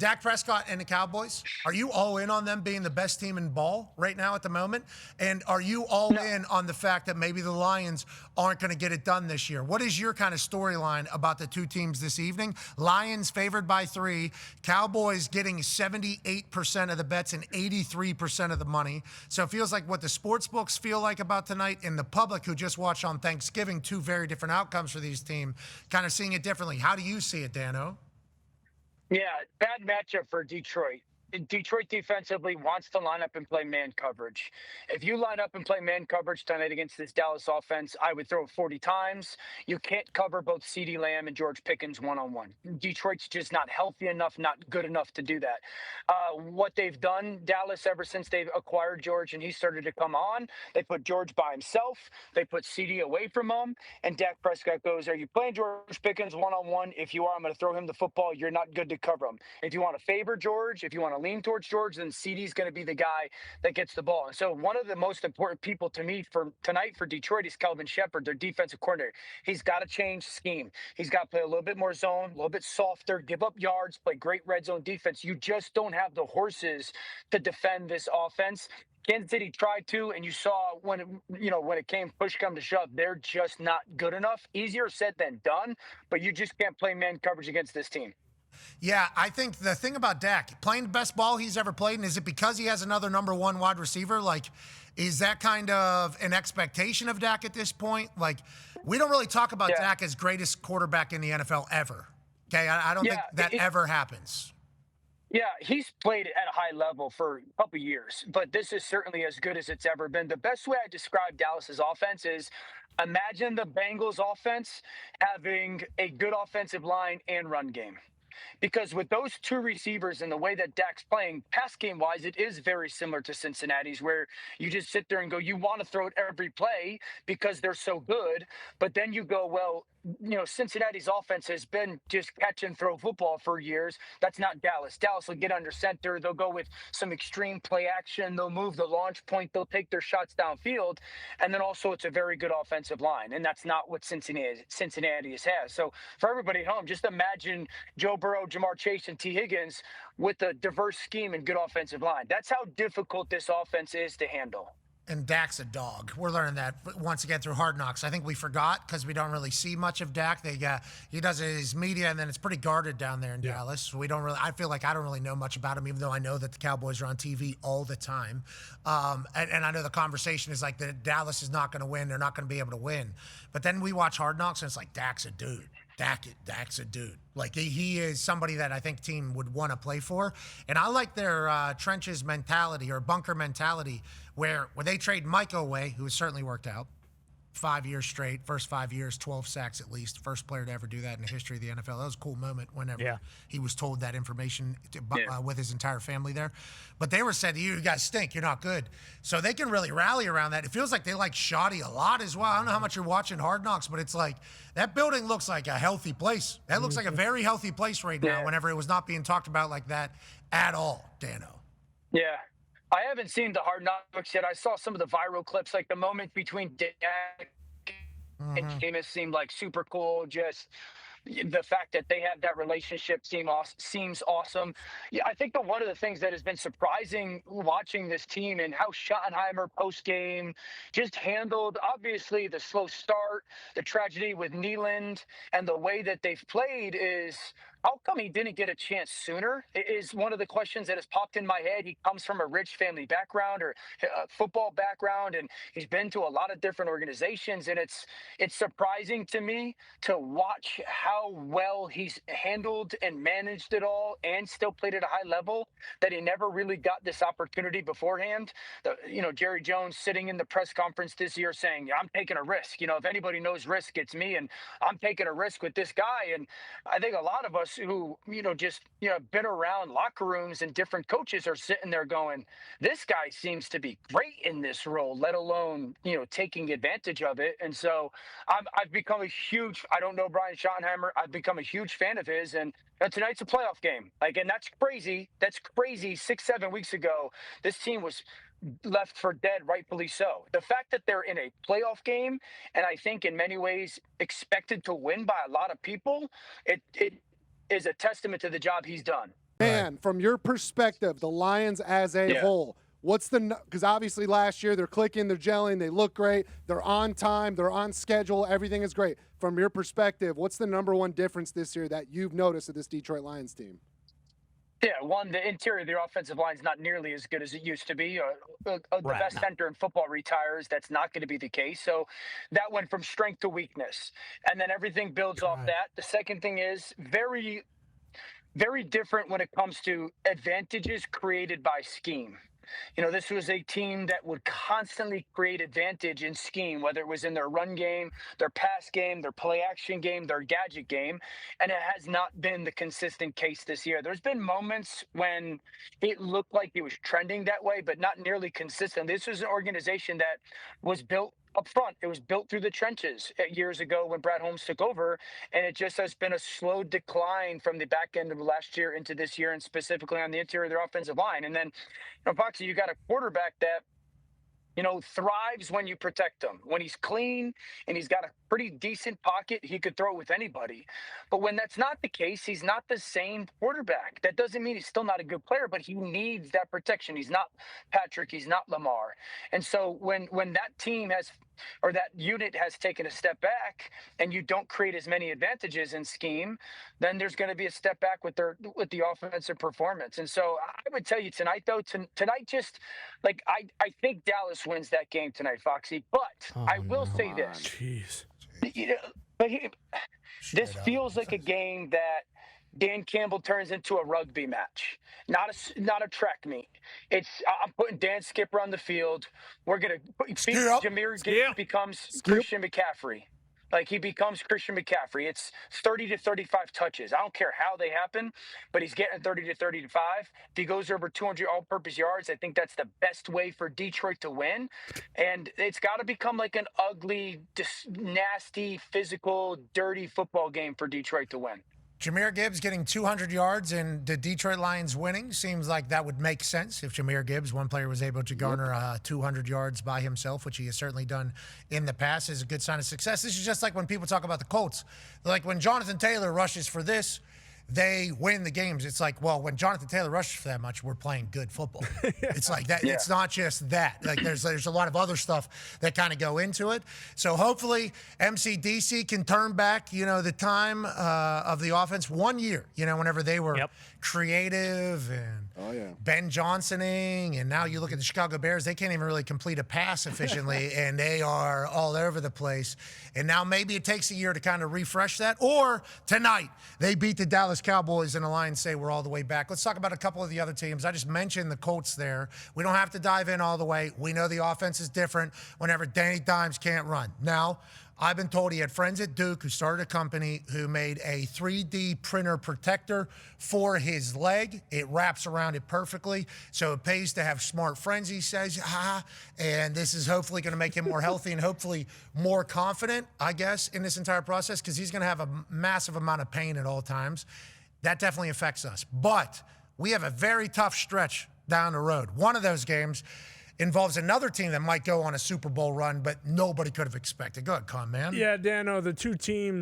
Dak Prescott and the Cowboys, are you all in on them being the best team in ball right now at the moment? And are you all in on the fact that maybe the Lions aren't going to get it done this year? What is your kind of storyline about the two teams this evening? Lions favored by 3, Cowboys getting 78% of the bets and 83% of the money. So it feels like what the sports books feel like about tonight and the public who just watched on Thanksgiving, two very different outcomes for these teams, kind of seeing it differently. How do you see it, Dano? Yeah, bad matchup for Detroit. Detroit defensively wants to line up and play man coverage. If you line up and play man coverage tonight against this Dallas offense, I would throw it 40 times. You can't cover both CeeDee Lamb and George Pickens one-on-one. Detroit's just not healthy enough, not good enough to do that. What they've done, Dallas, ever since they've acquired George and he started to come on, they put George by himself. They put CeeDee away from him. And Dak Prescott goes, are you playing George Pickens one-on-one? If you are, I'm going to throw him the football. You're not good to cover him. If you want to favor George, if you want to lean towards George, then CeeDee's going to be the guy that gets the ball. And so one of the most important people to me for tonight for Detroit is Kelvin Shepard, their defensive coordinator. He's got to change scheme. He's got to play a little bit more zone, a little bit softer, give up yards, play great red zone defense. You just don't have the horses to defend this offense. Kansas City tried to, and you saw when it came push come to shove, they're just not good enough. Easier said than done, but you just can't play man coverage against this team. Yeah, I think the thing about Dak, playing the best ball he's ever played, and is it because he has another number 1 wide receiver? Like, is that kind of an expectation of Dak at this point? Like, we don't really talk about Dak as greatest quarterback in the NFL ever. Okay, I don't think that ever happens. Yeah, he's played at a high level for a couple years, but this is certainly as good as it's ever been. The best way I describe Dallas's offense is imagine the Bengals offense having a good offensive line and run game. Because with those two receivers and the way that Dak's playing, pass game wise, it is very similar to Cincinnati's, where you just sit there and go, you want to throw it every play because they're so good. But then you go, well, Cincinnati's offense has been just catch and throw football for years. That's not Dallas. Dallas will get under center. They'll go with some extreme play action. They'll move the launch point. They'll take their shots downfield. And then also it's a very good offensive line. And that's not what Cincinnati has. So for everybody at home, just imagine Joe Burrow, Jamar Chase, and T. Higgins with a diverse scheme and good offensive line. That's how difficult this offense is to handle. And Dak's a dog. We're learning that once again through Hard Knocks. I think we forgot because we don't really see much of Dak. He does his media, and then it's pretty guarded down there in Dallas. So we don't really. I feel like I don't really know much about him, even though I know that the Cowboys are on TV all the time. And I know the conversation is like that Dallas is not going to win. They're not going to be able to win. But then we watch Hard Knocks, and it's like Dak's a dude. Dak's a dude. Like, he is somebody that I think team would want to play for. And I like their trenches mentality or bunker mentality where they trade Mike away, who has certainly worked out. 5 years straight, first 5 years, 12 sacks at least. First player to ever do that in the history of the NFL. That was a cool moment whenever he was told that information with his entire family there. But they were said, you guys stink, you're not good. So they can really rally around that. It feels like they like Shoddy a lot as well. I don't know how much you're watching Hard Knocks, but it's like that building looks like a healthy place. That looks like a very healthy place right now whenever it was not being talked about like that at all, Dano. Yeah. I haven't seen the Hard Knocks yet. I saw some of the viral clips, like the moment between Dak and Jameis seemed like super cool. Just the fact that they have that relationship seems awesome. Yeah, I think that one of the things that has been surprising watching this team and how Schottenheimer post-game just handled, obviously, the slow start, the tragedy with Nealand, and the way that they've played is how come he didn't get a chance sooner is one of the questions that has popped in my head. He comes from a rich family background or a football background, and he's been to a lot of different organizations. And it's surprising to me to watch how well he's handled and managed it all and still played at a high level, that he never really got this opportunity beforehand. Jerry Jones sitting in the press conference this year saying, I'm taking a risk. If anybody knows risk, it's me, and I'm taking a risk with this guy. And I think a lot of us who, been around locker rooms and different coaches are sitting there going, this guy seems to be great in this role, let alone, taking advantage of it. And so I've become I don't know Brian Schottenheimer. I've become a huge fan of his. And tonight's a playoff game. And that's crazy. That's crazy. 6-7 weeks ago, this team was left for dead, rightfully so. The fact that they're in a playoff game, and I think in many ways expected to win by a lot of people, it is a testament to the job he's done. Man, from your perspective, the Lions as a whole, what's because obviously last year they're clicking, they're gelling, they look great, they're on time, they're on schedule, everything is great. From your perspective, what's the number one difference this year that you've noticed of this Detroit Lions team? Yeah, one, the interior of the offensive line is not nearly as good as it used to be. The best center in football retires. That's not going to be the case. So that went from strength to weakness. And then everything builds off that. The second thing is very, very different when it comes to advantages created by scheme. This was a team that would constantly create advantage in scheme, whether it was in their run game, their pass game, their play action game, their gadget game. And it has not been the consistent case this year. There's been moments when it looked like it was trending that way, but not nearly consistent. This was an organization that was built up front. It was built through the trenches years ago when Brad Holmes took over, and it just has been a slow decline from the back end of last year into this year, and specifically on the interior of their offensive line. And then, Foxy, you got a quarterback that thrives when you protect him. When he's clean and he's got a pretty decent pocket, he could throw it with anybody. But when that's not the case, he's not the same quarterback. That doesn't mean he's still not a good player, but he needs that protection. He's not Patrick, he's not Lamar. And so when that team has, or that unit has taken a step back and you don't create as many advantages in scheme, then there's going to be a step back with the offensive performance. And so I would tell you tonight, though, tonight just like I think Dallas wins that game tonight, Foxy. But I will say this. Jeez. This feels like a game that Dan Campbell turns into a rugby match, not a track meet. I'm putting Dan Skipper on the field. We're gonna Jahmyr Gibbs becomes Christian McCaffrey. Like he becomes Christian McCaffrey. It's 30 to 35 touches. I don't care how they happen, but he's getting 30 to 35. If he goes over 200 all-purpose yards, I think that's the best way for Detroit to win. And it's got to become like an ugly, nasty, physical, dirty football game for Detroit to win. Jahmyr Gibbs getting 200 yards and the Detroit Lions winning seems like that would make sense if Jahmyr Gibbs, one player, was able to garner 200 yards by himself, which he has certainly done in the past, is a good sign of success. This is just like when people talk about the Colts. Like when Jonathan Taylor rushes for this, they win the games. It's like, well, when Jonathan Taylor rushes for that much, we're playing good football. It's like that. Yeah. It's not just that. Like there's a lot of other stuff that kind of go into it. So hopefully MCDC can turn back, the time of the offense 1 year, whenever they were creative and Ben Johnsoning. And now you look at the Chicago Bears, they can't even really complete a pass efficiently and they are all over the place. And now maybe it takes a year to kind of refresh that. Or tonight they beat the Dallas Cowboys and the Lions say we're all the way back. Let's talk about a couple of the other teams. I just mentioned the Colts there. We don't have to dive in all the way. We know the offense is different whenever Danny Dimes can't run. Now, I've been told he had friends at Duke who started a company who made a 3D printer protector for his leg. It wraps around it perfectly, so it pays to have smart friends, he says. And this is hopefully going to make him more healthy and hopefully more confident, I guess, in this entire process, because he's going to have a massive amount of pain at all times. That definitely affects us. But we have a very tough stretch down the road. One of those games involves another team that might go on a Super Bowl run, but nobody could have expected. Go ahead, Con, man. Yeah, Dano, the team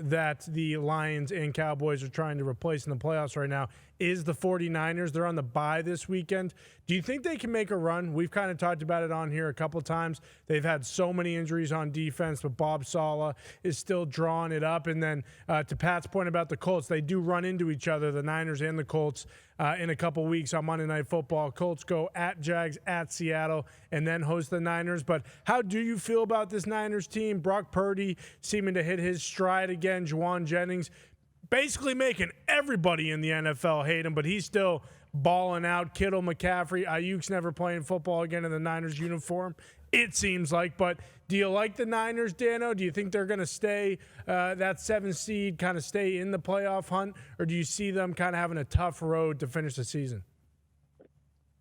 that the Lions and Cowboys are trying to replace in the playoffs right now is the 49ers. They're on the bye this weekend. Do you think they can make a run? We've kind of talked about it on here a couple of times. They've had so many injuries on defense, but Bob Saleh is still drawing it up. And then to Pat's point about the Colts, they do run into each other, the Niners and the Colts, in a couple weeks on Monday Night Football. Colts go at Jags, at Seattle, and then host the Niners. But how do you feel about this Niners team? Brock Purdy seeming to hit his stride again. Juwan Jennings basically making everybody in the NFL hate him, but he's still balling out. Kittle, McCaffrey, Ayuk's never playing football again in the Niners uniform, it seems like. But do you like the Niners, Dano? Do you think they're going to stay that 7th seed, kind of stay in the playoff hunt, or do you see them kind of having a tough road to finish the season?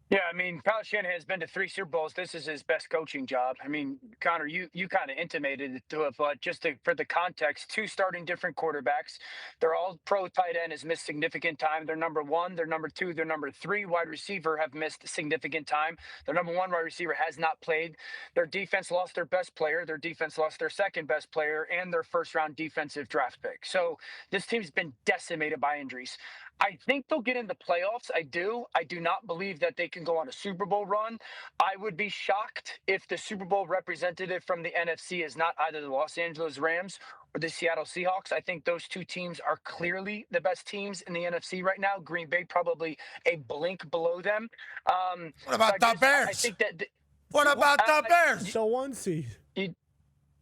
Yeah, I mean, Kyle Shanahan has been to 3 Super Bowls. This is his best coaching job. I mean, Connor, you kind of intimated it to it, but for the context, 2 starting different quarterbacks. They're all pro tight end has missed significant time. Their number 1, their number 2, their number 3 wide receiver have missed significant time. Their number 1 wide receiver has not played. Their defense lost their best player. Their defense lost their second best player and their first-round defensive draft pick. So this team's been decimated by injuries. I think they'll get in the playoffs. I do. I do not believe that they can go on a Super Bowl run. I would be shocked if the Super Bowl representative from the NFC is not either the Los Angeles Rams or the Seattle Seahawks. I think those two teams are clearly the best teams in the NFC right now. Green Bay probably a blink below them. What about the Bears? I think that. What about the Bears? So 1 seed.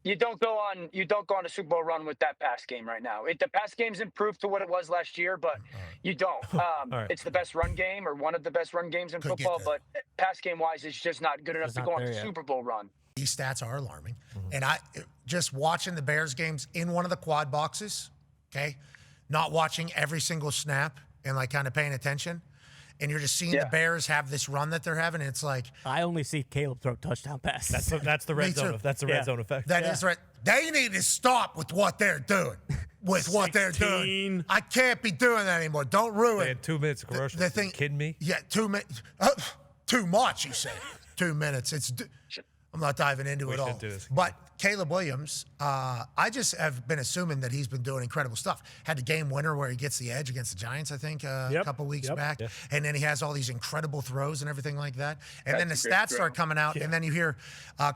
You don't go on a Super Bowl run with that pass game right now. The pass game's improved to what it was last year, but you don't. Right. It's the best run game or one of the best run games in football, but pass game wise, it's just not good enough to go on a Super Bowl run. These stats are alarming, and I just watching the Bears games in one of the quad boxes. Okay, not watching every single snap and like kind of paying attention. And you're just seeing the Bears have this run that they're having. And it's like I only see Caleb throw touchdown passes. That's the red zone. That's the red zone effect. That is right. They need to stop with what they're doing. With what they're doing, I can't be doing that anymore. Don't ruin. They had 2 minutes of commercial. The thing, kidding me? Yeah, 2 minutes. Too much, you say. 2 minutes. I'm not diving into it all. But Caleb Williams, I just have been assuming that he's been doing incredible stuff. Had the game winner where he gets the edge against the Giants, I think, a couple weeks back. Yep. And then he has all these incredible throws and everything like that. And then the stats start coming out, and then you hear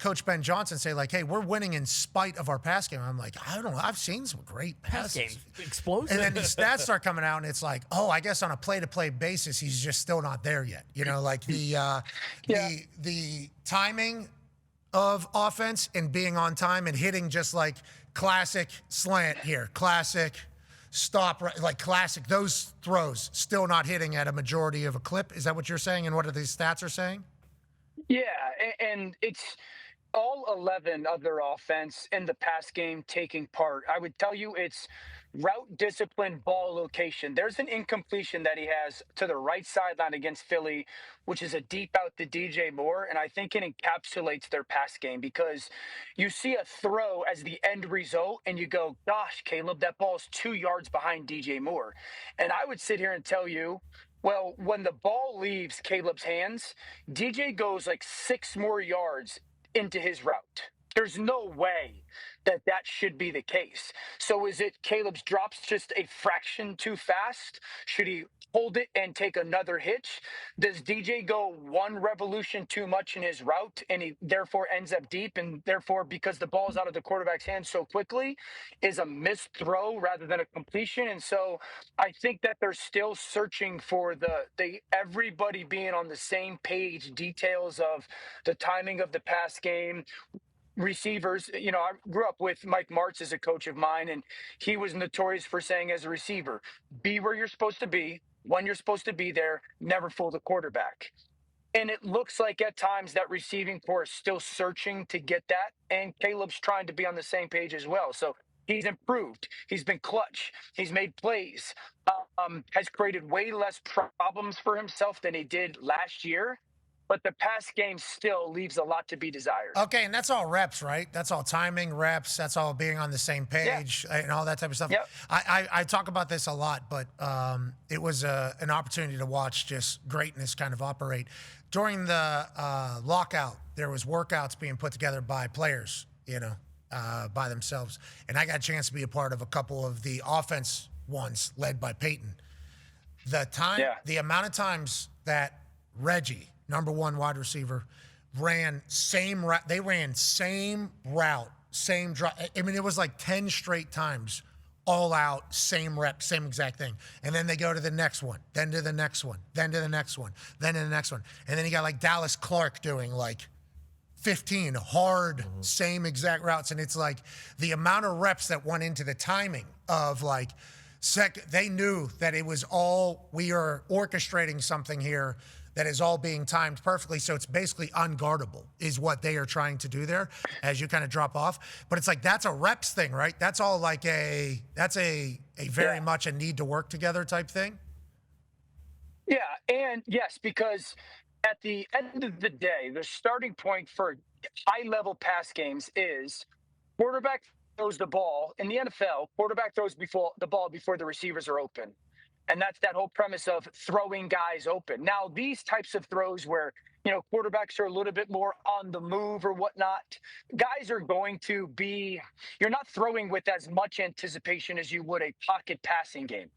Coach Ben Johnson say, like, hey, we're winning in spite of our pass game. I'm like, I don't know. I've seen some great passes. Pass game. Explosive. And then the stats start coming out, and it's like, oh, I guess on a play-to-play basis, he's just still not there yet. You know, like the timing of offense and being on time and hitting just like classic slant here, classic stop, like classic, those throws still not hitting at a majority of a clip. Is that what you're saying? And what are these stats are saying? Yeah, and it's all 11 of their offense in the pass game taking part. I would tell you it's route discipline, ball location. There's an incompletion that he has to the right sideline against Philly, which is a deep out to DJ Moore, and I think it encapsulates their pass game because you see a throw as the end result, and you go, gosh, Caleb, that ball's 2 yards behind DJ Moore. And I would sit here and tell you, well, when the ball leaves Caleb's hands, DJ goes like 6 more yards into his route. There's no way that should be the case. So is it Caleb's drops just a fraction too fast? Should he hold it and take another hitch? Does DJ go 1 revolution too much in his route and he therefore ends up deep, and therefore because the ball's out of the quarterback's hands so quickly is a missed throw rather than a completion? And so I think that they're still searching for the everybody being on the same page, details of the timing of the pass game, receivers. You know, I grew up with Mike Martz as a coach of mine, and he was notorious for saying as a receiver, be where you're supposed to be, when you're supposed to be there, never fool the quarterback. And it looks like at times that receiving corps is still searching to get that, and Caleb's trying to be on the same page as well. So he's improved. He's been clutch. He's made plays, has created way less problems for himself than he did last year. But the pass game still leaves a lot to be desired. Okay, and that's all reps, right? That's all timing, reps. That's all being on the same page and all that type of stuff. Yep. I talk about this a lot, but it was an opportunity to watch just greatness kind of operate. During the lockout, there was workouts being put together by players, you know, by themselves. And I got a chance to be a part of a couple of the offense ones led by Peyton. The amount of times that Reggie, number 1 wide receiver, ran same route. They ran same route, same drop. I mean, it was like 10 straight times, all out, same rep, same exact thing. And then they go to the next one, then to the next one, then to the next one, then to the next one. And then you got like Dallas Clark doing like 15 hard, same exact routes. And it's like the amount of reps that went into the timing of like, they knew that it was all, we are orchestrating something here that is all being timed perfectly. So it's basically unguardable is what they are trying to do there as you kind of drop off. But it's like, that's a reps thing, right? That's all like that's a very much a need to work together type thing. Yeah, and yes, because at the end of the day, the starting point for high-level pass games is quarterback throws the ball. In the NFL, quarterback throws the ball before the receivers are open. And that's that whole premise of throwing guys open. Now, these types of throws where, you know, quarterbacks are a little bit more on the move or whatnot, guys are going to be, you're not throwing with as much anticipation as you would a pocket passing game.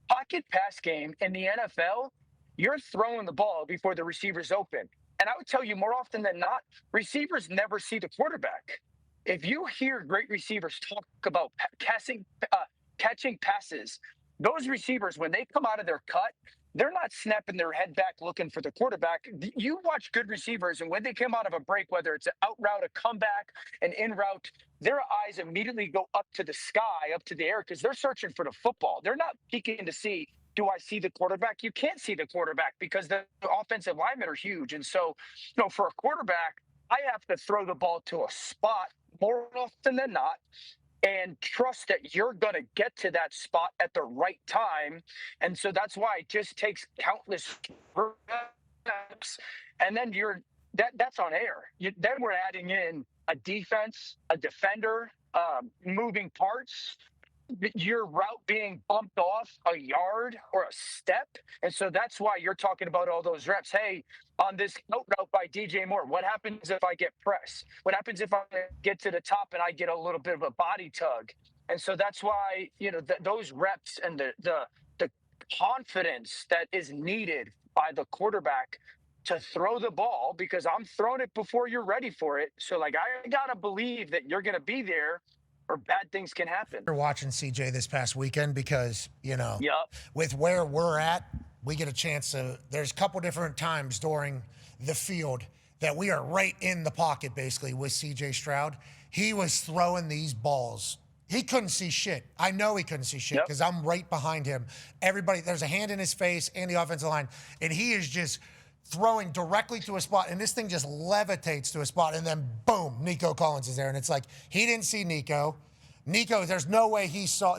pocket pass game in the NFL, you're throwing the ball before the receiver's open. And I would tell you more often than not, receivers never see the quarterback. If you hear great receivers talk about catching passes, those receivers, when they come out of their cut, they're not snapping their head back looking for the quarterback. You watch good receivers, and when they come out of a break, whether it's an out route, a comeback, an in route, their eyes immediately go up to the sky, up to the air, because they're searching for the football. They're not peeking to see, do I see the quarterback? You can't see the quarterback because the offensive linemen are huge. And so, for a quarterback, I have to throw the ball to a spot more often than not and trust that you're going to get to that spot at the right time. And so that's why it just takes countless reps. And then that's on air. Then we're adding in a defense, a defender, moving parts, your route being bumped off a yard or a step. And so that's why you're talking about all those reps. Hey, on this out route by DJ Moore, what happens if I get pressed? What happens if I get to the top and I get a little bit of a body tug? And so that's why, those reps and the confidence that is needed by the quarterback to throw the ball, because I'm throwing it before you're ready for it. So I got to believe that you're going to be there, or bad things can happen. We're watching CJ this past weekend because, Yep. with where we're at, we get a chance to, there's a couple different times during the field that we are right in the pocket, basically, with CJ Stroud. He was throwing these balls. He couldn't see shit. I know he couldn't see shit because I'm right behind him. Everybody, there's a hand in his face and the offensive line, and he is just throwing directly to a spot, and this thing just levitates to a spot, and then boom, Nico Collins is there. And it's like, he didn't see Nico. There's no way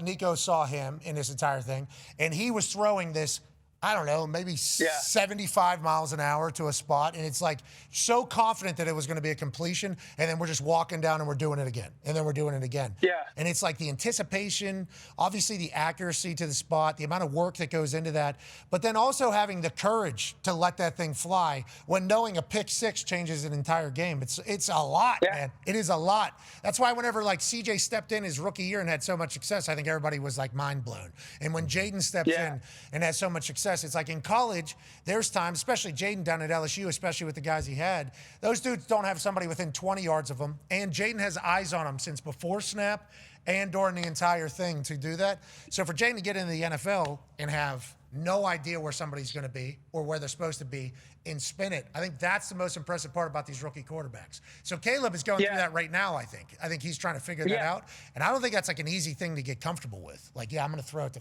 Nico saw him in this entire thing. And he was throwing this, I don't know, maybe 75 miles an hour to a spot. And it's like so confident that it was going to be a completion. And then we're just walking down and we're doing it again. And then we're doing it again. Yeah. And it's like the anticipation, obviously the accuracy to the spot, the amount of work that goes into that. But then also having the courage to let that thing fly when knowing a pick six changes an entire game. It's a lot, man. It is a lot. That's why whenever CJ stepped in his rookie year and had so much success, I think everybody was mind blown. And when Jayden steps in and has so much success, it's like in college, there's times, especially Jayden down at LSU, especially with the guys he had, those dudes don't have somebody within 20 yards of them. And Jayden has eyes on them since before snap and during the entire thing to do that. So for Jayden to get into the NFL and have no idea where somebody's going to be or where they're supposed to be and spin it, I think that's the most impressive part about these rookie quarterbacks. So Caleb is going through that right now, I think. I think he's trying to figure that out. And I don't think that's an easy thing to get comfortable with. I'm going to throw it to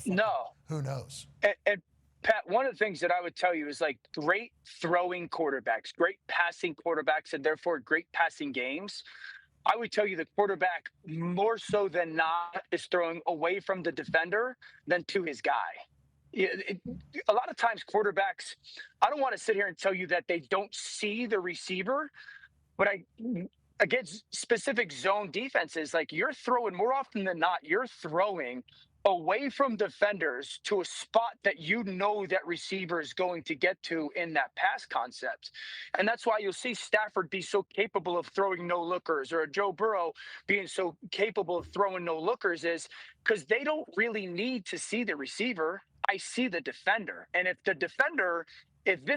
who knows? And Pat, one of the things that I would tell you is great throwing quarterbacks, great passing quarterbacks, and therefore great passing games. I would tell you the quarterback more so than not is throwing away from the defender than to his guy. A lot of times quarterbacks, I don't want to sit here and tell you that they don't see the receiver, but against specific zone defenses, you're throwing more often than not, you're throwing away from defenders to a spot that that receiver is going to get to in that pass concept. And that's why you'll see Stafford be so capable of throwing no lookers, or Joe Burrow being so capable of throwing no lookers, is because they don't really need to see the receiver. I see the defender. And if this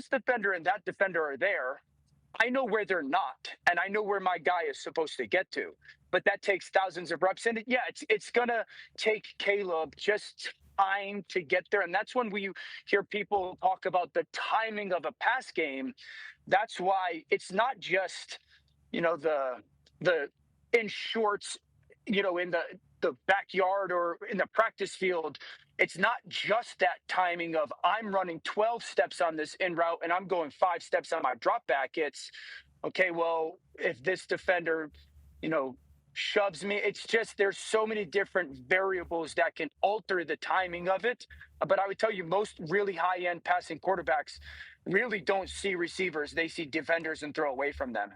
defender and that defender are there, I know where they're not, and I know where my guy is supposed to get to. But that takes thousands of reps. And it's going to take Caleb just time to get there. And that's when we hear people talk about the timing of a pass game. That's why it's not just, the in shorts, in the backyard or in the practice field. It's not just that timing of I'm running 12 steps on this in route and I'm going 5 steps on my drop back. It's okay. Well, if this defender, shoves me, it's just, there's so many different variables that can alter the timing of it. But I would tell you, most really high end passing quarterbacks really don't see receivers. They see defenders and throw away from them.